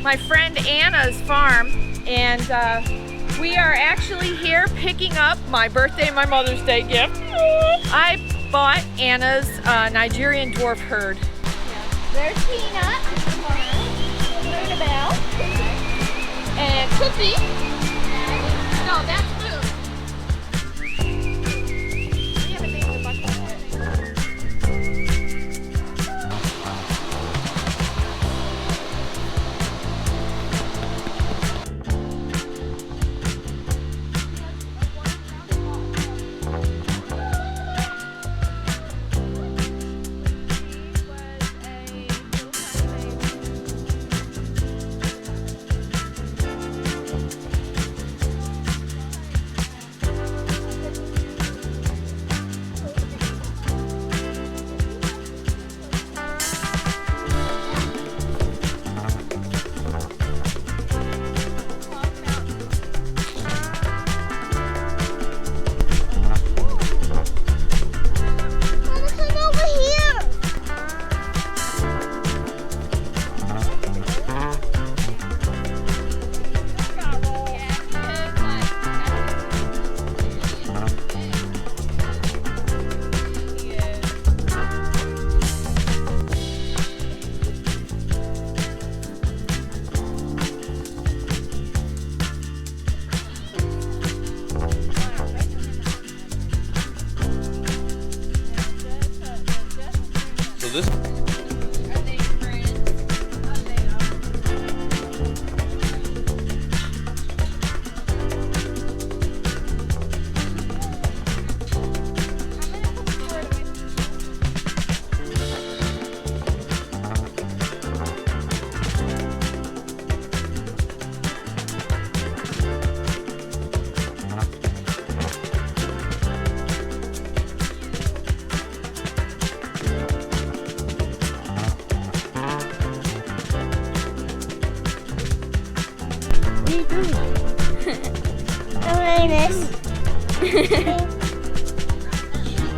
my friend Anna's farm, and we are actually here picking up my birthday and my Mother's Day gift. I bought Anna's Nigerian Dwarf herd. There's Peanut, Lunabelle, and Cookie. No, that's Moon. We haven't named the bucket yet.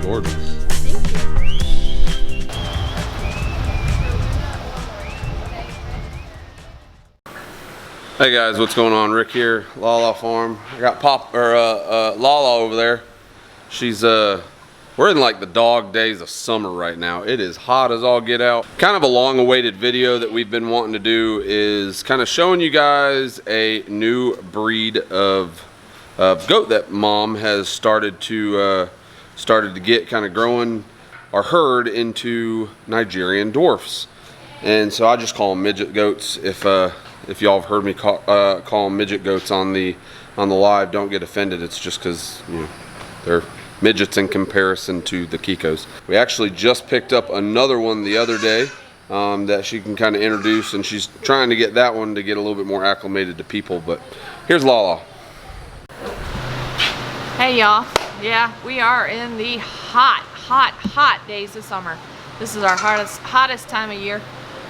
Gorgeous. Thank you. Hey guys, what's going on? Rick here, Lala Farm. I got Lala over there. She's we're in like the dog days of summer right now. It is hot as all get out. Kind of a long-awaited video that we've been wanting to do is kind of showing you guys a new breed of goat that Mom has started to get kind of growing our herd into Nigerian Dwarfs. And so I just call them midget goats. If y'all have heard me call them midget goats on the live, don't get offended. It's just because, you know, they're midgets in comparison to the Kikos. We actually just picked up another one the other day that she can kind of introduce, and she's trying to get that one to get a little bit more acclimated to people. But here's Lala. Hey y'all. Yeah, we are in the hot days of summer. This is our hottest time of year.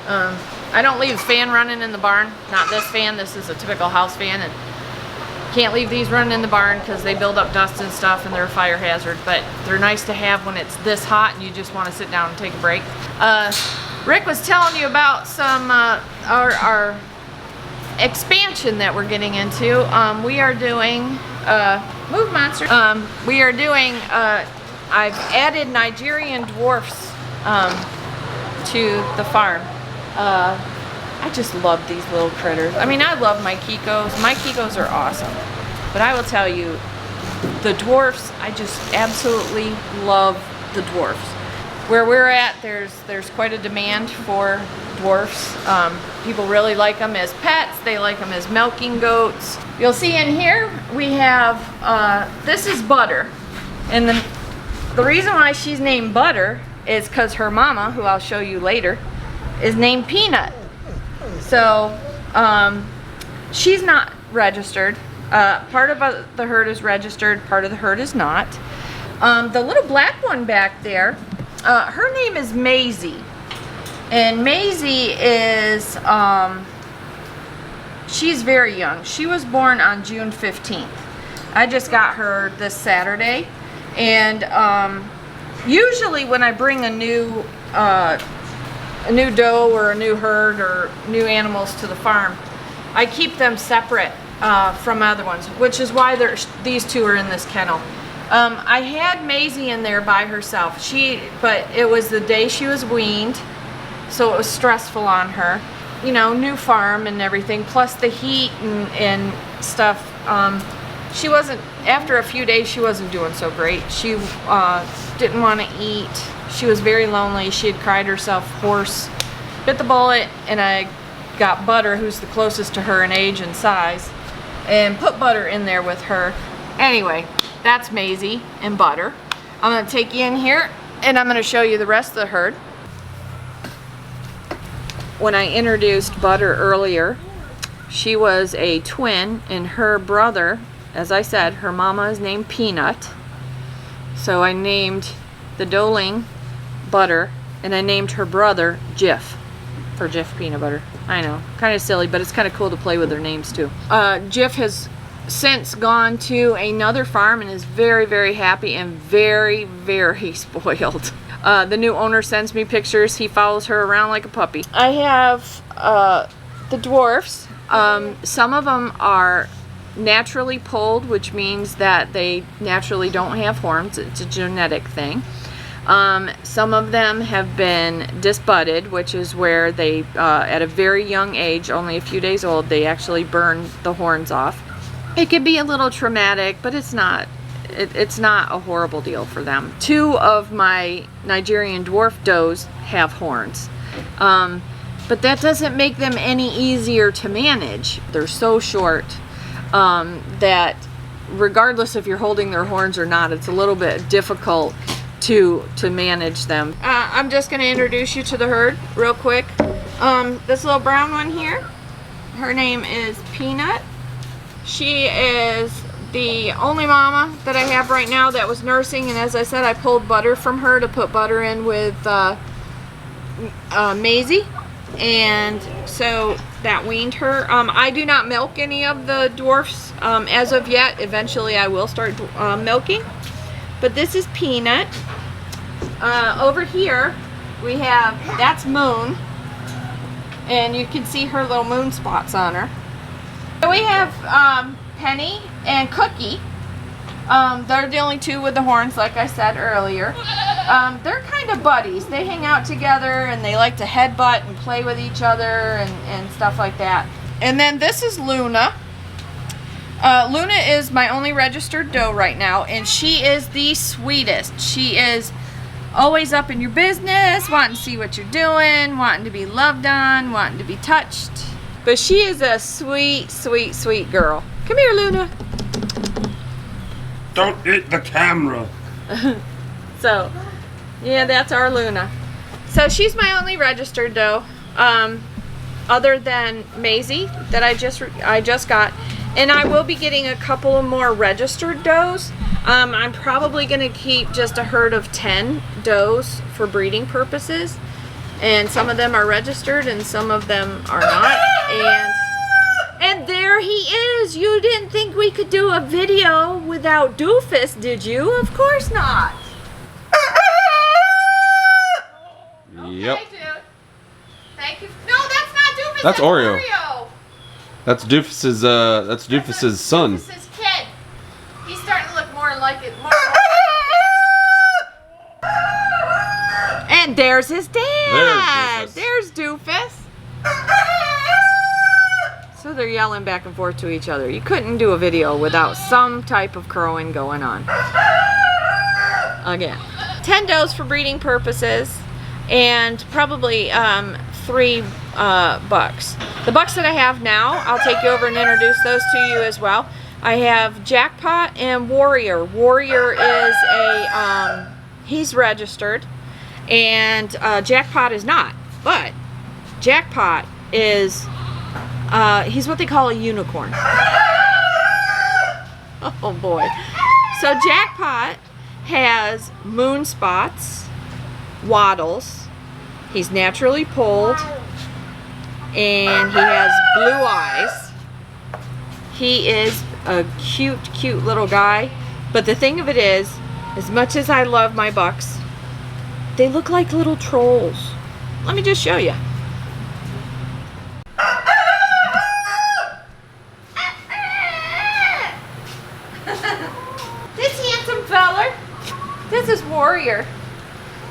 I don't leave the fan running in the barn. Not this fan. This is a typical house fan, and can't leave these running in the barn because they build up dust and stuff and they're a fire hazard. But they're nice to have when it's this hot and you just want to sit down and take a break. Rick was telling you about some our expansion that we're getting into. We are doing move monster. We are doing I've added Nigerian Dwarfs to the farm. I just love these little critters. I mean, I love my Kikos. My Kikos are awesome. But I will tell you, the Dwarfs, I just absolutely love the Dwarfs. Where we're at, there's quite a demand for Dwarfs. People really like them as pets. They like them as milking goats. You'll see in here, we have, this is Butter. And the reason why she's named Butter is because her mama, who I'll show you later, is named Peanut. So she's not registered. Part of the herd is registered, part of the herd is not. The little black one back there, her name is Maisie. And Maisie is, she's very young. She was born on June 15th. I just got her this Saturday. And usually when I bring a new doe or a new herd or new animals to the farm, I keep them separate from other ones, which is why these two are in this kennel. I had Maisie in there by herself. But it was the day she was weaned, so it was stressful on her. You know, new farm and everything, plus the heat and stuff. She wasn't, after a few days, she wasn't doing so great. She didn't want to eat. She was very lonely. She had cried herself hoarse. Bit the bullet, and I got Butter, who's the closest to her in age and size, and put Butter in there with her. Anyway, that's Maisie and Butter. I'm going to take you in here, and I'm going to show you the rest of the herd. When I introduced Butter earlier, she was a twin, and her brother, as I said, her mama is named Peanut. So I named the Doeling Butter, and I named her brother Jif, for Jif Peanut Butter. I know, kind of silly, but it's kind of cool to play with their names too. Jif has since gone to another farm and is very, very happy and very, very spoiled. The new owner sends me pictures. He follows her around like a puppy. I have the Dwarfs. Some of them are naturally polled, which means that they naturally don't have horns. It's a genetic thing. Some of them have been disbudded, which is where they, at a very young age, only a few days old, they actually burn the horns off. It can be a little traumatic, but it's not. It's not a horrible deal for them. Two of my Nigerian Dwarf does have horns. But that doesn't make them any easier to manage. They're so short that regardless if you're holding their horns or not, it's a little bit difficult to manage them. I'm just going to introduce you to the herd real quick. This little brown one here, her name is Peanut. She is the only mama that I have right now that was nursing, and as I said, I pulled Butter from her to put Butter in with Maisie, and so that weaned her. I do not milk any of the Dwarfs as of yet. Eventually I will start milking, but this is Peanut. Over here we have, that's Moon, and you can see her little moon spots on her. So we have Penny and Cookie. They're the only two with the horns, like I said earlier. They're kind of buddies. They hang out together and they like to headbutt and play with each other and stuff like that. And then this is Luna. Luna is my only registered doe right now, and she is the sweetest. She is always up in your business, wanting to see what you're doing, wanting to be loved on, wanting to be touched. But she is a sweet, sweet, sweet girl. Come here, Luna. Don't hit the camera. So, yeah, that's our Luna. So she's my only registered doe, other than Maisie that I just got, and I will be getting a couple of more registered does. I'm probably going to keep just a herd of 10 does for breeding purposes, and some of them are registered and some of them are not. And there he is. You didn't think we could do a video without Doofus, did you? Of course not. Yep. Okay, dude. Thank you. No, that's not Doofus. That's Oreo. That's Doofus's son. Doofus's kid. He's starting to look more like it. And there's his dad. There's Doofus. So they're yelling back and forth to each other. You couldn't do a video without some type of crowing going on. Again, 10 does for breeding purposes, and probably 3 bucks. The bucks that I have now, I'll take you over and introduce those to you as well. I have Jackpot and Warrior. Warrior is he's registered, and Jackpot is not. But Jackpot is, he's what they call a unicorn. Oh boy. So Jackpot has moon spots, waddles, he's naturally polled, and he has blue eyes. He is a cute, cute little guy. But the thing of it is, as much as I love my bucks, they look like little trolls. Let me just show you. Warrior.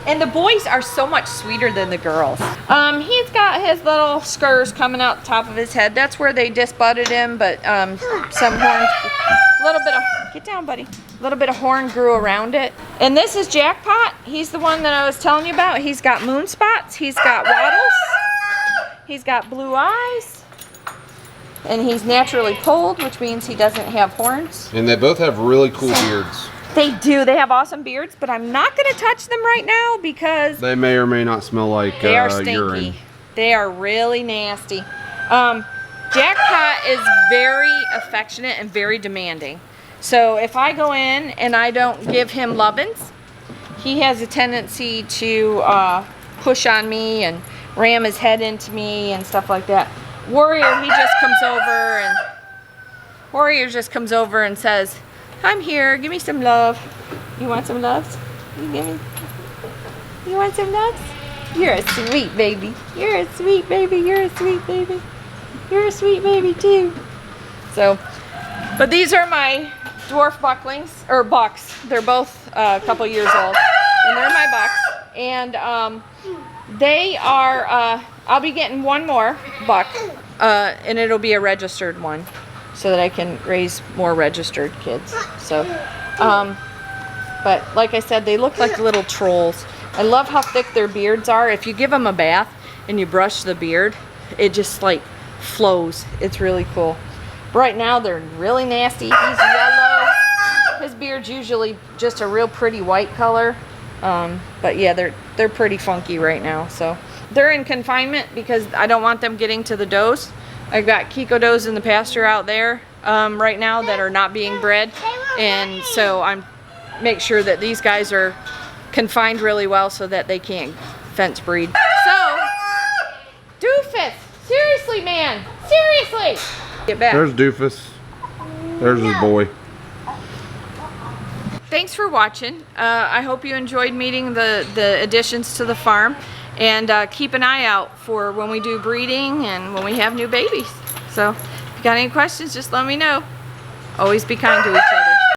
And the boys are so much sweeter than the girls. He's got his little scurs coming out the top of his head. That's where they disbudded him, but some horns, a little bit of, get down buddy, a little bit of horn grew around it. And this is Jackpot. He's the one that I was telling you about. He's got moon spots, he's got wattles, he's got blue eyes, and he's naturally polled, which means he doesn't have horns. And they both have really cool beards. They do. They have awesome beards, but I'm not going to touch them right now because they may or may not smell like they are stinky. urine. They are really nasty. Jackpot is very affectionate and very demanding. So if I go in and I don't give him lovin's, he has a tendency to push on me and ram his head into me and stuff like that. Warrior, he just comes over and says, I'm here, give me some love. You want some loves? You want some loves? You're a sweet baby. You're a sweet baby. You're a sweet baby. You're a sweet baby too. So, but these are my dwarf bucklings, or bucks. They're both a couple years old. And they're my bucks. And they are, I'll be getting one more buck. And it'll be a registered one, so that I can raise more registered kids. So, but like I said, they look like little trolls. I love how thick their beards are. If you give them a bath and you brush the beard, it just like flows. It's really cool. But right now they're really nasty. He's yellow. His beard's usually just a real pretty white color. But yeah, they're pretty funky right now. So they're in confinement because I don't want them getting to the does. I've got Kiko does in the pasture out there right now that are not being bred, and so I'm make sure that these guys are confined really well so that they can't fence breed. So, Doofus, seriously, man, seriously, get back. There's Doofus. There's his boy. Thanks for watching. I hope you enjoyed meeting the additions to the farm. And keep an eye out for when we do breeding and when we have new babies. So if you got any questions, just let me know. Always be kind to each other.